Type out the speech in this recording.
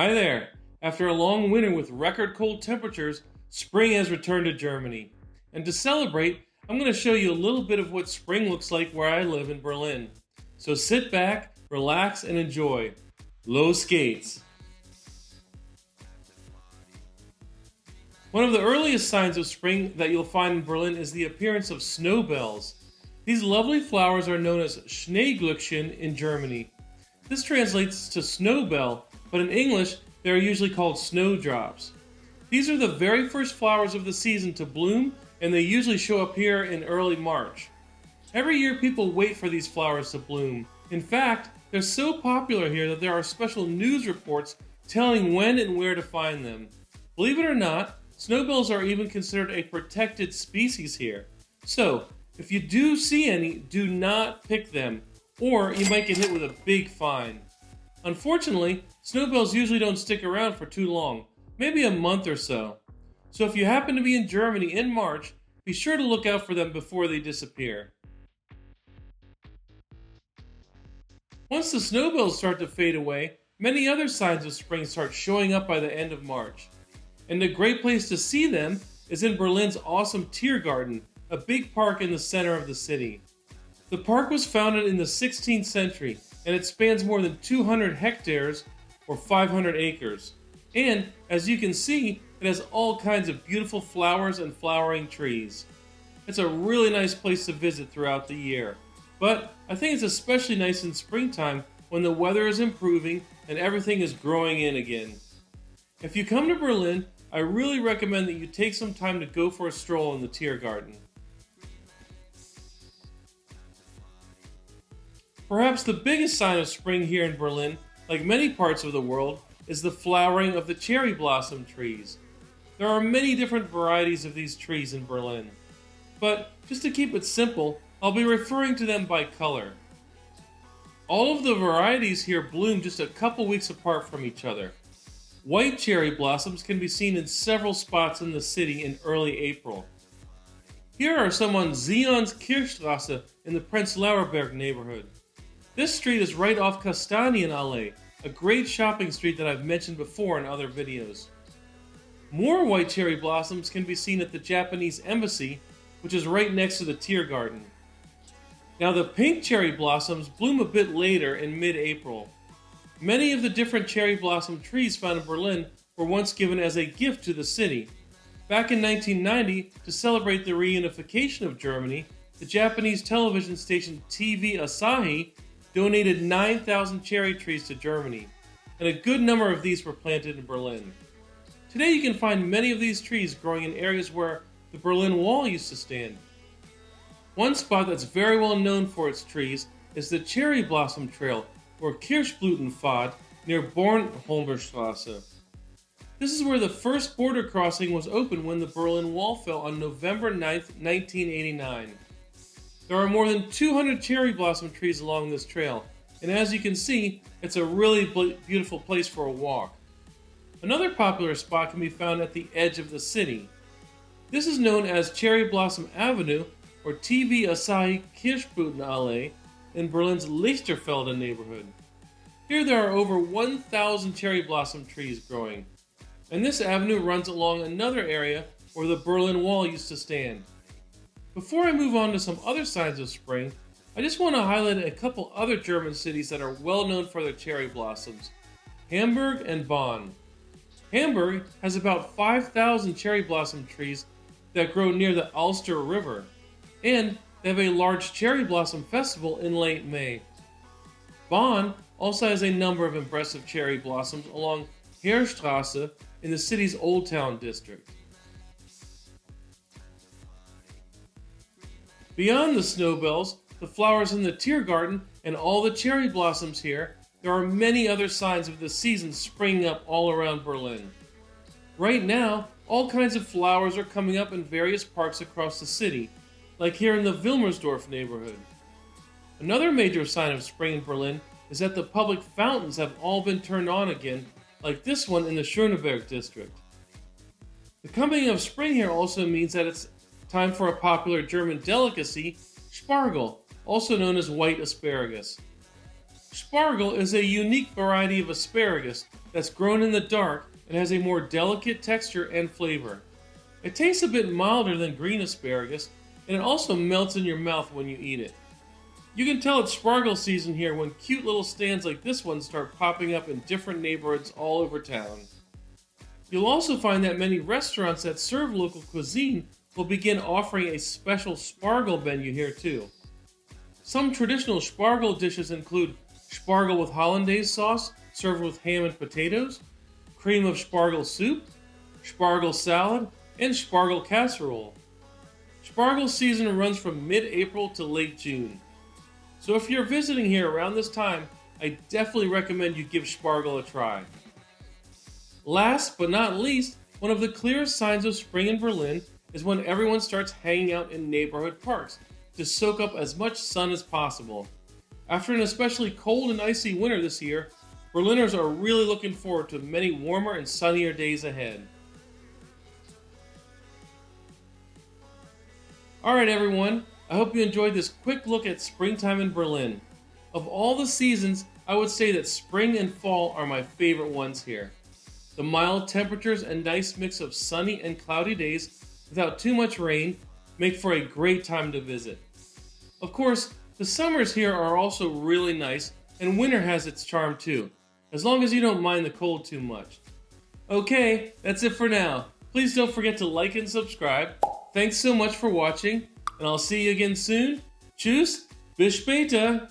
Hi there! After a long winter with record cold temperatures, spring has returned to Germany. And to celebrate, I'm going to show you a little bit of what spring looks like where I live in Berlin. So sit back, relax, and enjoy. Low skates. One of the earliest signs of spring that you'll find in Berlin is the appearance of snowbells. These lovely flowers are known as Schneeglöckchen in Germany. This translates to snowbell, but in English, they are usually called snowdrops. These are the very first flowers of the season to bloom, and they usually show up here in early March. Every year, people wait for these flowers to bloom. In fact, they're so popular here that there are special news reports telling when and where to find them. Believe it or not, snowbells are even considered a protected species here. So, if you do see any, do not pick them, or you might get hit with a big fine. Unfortunately, snowbells usually don't stick around for too long, maybe a month or so. So if you happen to be in Germany in March, be sure to look out for them before they disappear. Once the snowbells start to fade away, many other signs of spring start showing up by the end of March. And a great place to see them is in Berlin's awesome Tiergarten, a big park in the center of the city. The park was founded in the 16th century, and it spans more than 200 hectares or 500 acres. And, as you can see, it has all kinds of beautiful flowers and flowering trees. It's a really nice place to visit throughout the year. But I think it's especially nice in springtime when the weather is improving and everything is growing in again. If you come to Berlin, I really recommend that you take some time to go for a stroll in the Tiergarten. Perhaps the biggest sign of spring here in Berlin, like many parts of the world, is the flowering of the cherry blossom trees. There are many different varieties of these trees in Berlin. But just to keep it simple, I'll be referring to them by color. All of the varieties here bloom just a couple weeks apart from each other. White cherry blossoms can be seen in several spots in the city in early April. Here are some on Zion's Kirchstraße in the Prenzlauer Berg neighborhood. This street is right off Kastanienallee, a great shopping street that I've mentioned before in other videos. More white cherry blossoms can be seen at the Japanese Embassy, which is right next to the Tiergarten. Now the pink cherry blossoms bloom a bit later in mid-April. Many of the different cherry blossom trees found in Berlin were once given as a gift to the city. Back in 1990, to celebrate the reunification of Germany, the Japanese television station TV Asahi donated 9,000 cherry trees to Germany, and a good number of these were planted in Berlin. Today you can find many of these trees growing in areas where the Berlin Wall used to stand. One spot that's very well known for its trees is the Cherry Blossom Trail, or Kirschblütenpfad, near Bornholmerstraße. This is where the first border crossing was opened when the Berlin Wall fell on November 9, 1989. There are more than 200 cherry blossom trees along this trail, and as you can see, it's a really beautiful place for a walk. Another popular spot can be found at the edge of the city. This is known as Cherry Blossom Avenue, or TV Asahi Kirschblütenallee, in Berlin's Lichterfelde neighborhood. Here there are over 1,000 cherry blossom trees growing, and this avenue runs along another area where the Berlin Wall used to stand. Before I move on to some other signs of spring, I just want to highlight a couple other German cities that are well known for their cherry blossoms: Hamburg and Bonn. Hamburg has about 5,000 cherry blossom trees that grow near the Alster River, and they have a large cherry blossom festival in late May. Bonn also has a number of impressive cherry blossoms along Heerstraße in the city's Old Town district. Beyond the snowbells, the flowers in the Tiergarten, and all the cherry blossoms here, there are many other signs of the season springing up all around Berlin. Right now, all kinds of flowers are coming up in various parks across the city, like here in the Wilmersdorf neighborhood. Another major sign of spring in Berlin is that the public fountains have all been turned on again, like this one in the Schöneberg district. The coming of spring here also means that it's time for a popular German delicacy, Spargel, also known as white asparagus. Spargel is a unique variety of asparagus that's grown in the dark and has a more delicate texture and flavor. It tastes a bit milder than green asparagus, and it also melts in your mouth when you eat it. You can tell it's Spargel season here when cute little stands like this one start popping up in different neighborhoods all over town. You'll also find that many restaurants that serve local cuisine will begin offering a special Spargel menu here too. Some traditional Spargel dishes include Spargel with hollandaise sauce served with ham and potatoes, cream of Spargel soup, Spargel salad, and Spargel casserole. Spargel season runs from mid-April to late June. So if you're visiting here around this time, I definitely recommend you give Spargel a try. Last but not least, one of the clearest signs of spring in Berlin is when everyone starts hanging out in neighborhood parks to soak up as much sun as possible. After an especially cold and icy winter this year, Berliners are really looking forward to many warmer and sunnier days ahead. Alright everyone, I hope you enjoyed this quick look at springtime in Berlin. Of all the seasons, I would say that spring and fall are my favorite ones here. The mild temperatures and nice mix of sunny and cloudy days without too much rain make for a great time to visit. Of course, the summers here are also really nice, and winter has its charm too, as long as you don't mind the cold too much. Okay, that's it for now. Please don't forget to like and subscribe. Thanks so much for watching, and I'll see you again soon. Tschüss, bis später!